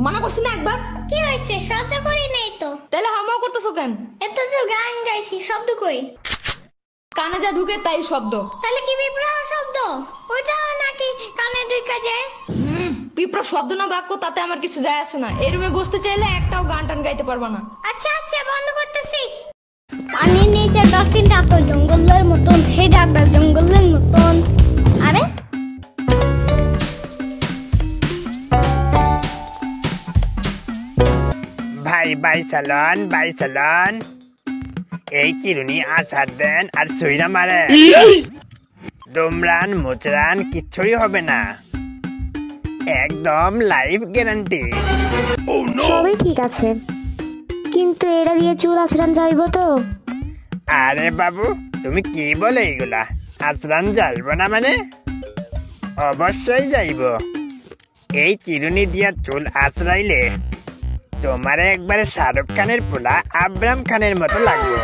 মানা করছি না একবার? কি হয়েছে? শব্দ করি নাই তো। তাহলে হামাও করতেছো কেন? এত তো গান গাইছি, শব্দ কই? কানে যা ঢুকে তাই শব্দ। তাহলে কি পিঁপড়া শব্দ? ওইটা নাকি কানে ঢুকে যায়? পিঁপড়া শব্দ না বাক্য তাতে আমার কিছু যায় আসে না। এই রুমে বসতে চাইলে একটাও গান টান গাইতে পারবা না। আচ্ছা আচ্ছা, বন্ধ করতেছি। পানির নিচে ডলফিনটা তো জঙ্গলের মতন, হেডাটা জঙ্গলের মতন। আরে ভাই চালন এই চিরুনি আছাড় দেন আর সইরা মারে। দমরান মোচরান কিচ্ছুই হবে না, একদম লাইফ গ্যারান্টি। সবই ঠিক আছে, কিন্তু এটা দিয়ে চুল আঁচড়ান যাইব তো? আরে বাবু, তুমি কি বলে এগুলা? আচরান যাইব না মানে? অবশ্যই যাইব। এই চিরুনি দিয়া চুল আঁচড়াইলে তোমার একবারে শাহরুখ খানের পোলা আব্রাম খানের মতো লাগবে।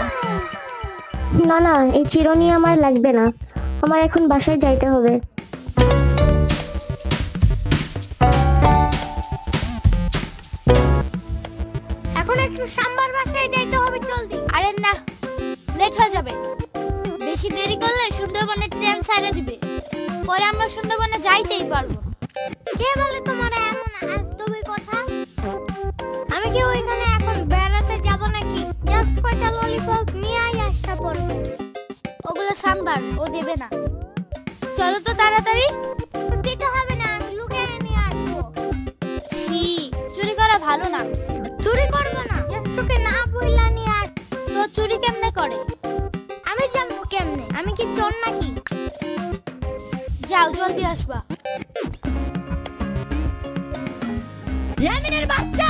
না না, এই চিরুনি আমার লাগবে না, আমার এখন বাসায় যাইতে হবে। এখন একটু সাম্বার বাসায় যাইতে হবে, জলদি। আরে না, লেট হয়ে যাবে। বেশি দেরি করলে সুন্দরবনে ট্রেন ছাইড়া দিবে, পরে আমরা সুন্দরবনে যাইতেই পারবো। কে বলে তোমার এমন আজগুবি কথা? আমি কি ওইখানে এখন বেড়াতে যাব নাকি? জাস্ট কয়টা ললিপপ নিয়ে আসতে পারবো। ওগুলো সাম্বার ও দেবে না। চলো তো তাড়াতাড়ি। দিতে হবে না, আমি লুকিয়ে নিয়ে আসবো। ছি, চুরি করা ভালো না। চুরি করবো না, জাস্ট তোকে না বইলা নিয়ে আস। তো চুরি কেমনে করে? আমি জানবো কেমনে? আমি কি চোর নাকি? যাও, জলদি আসবা। ইয়ামিনের বাচ্চা,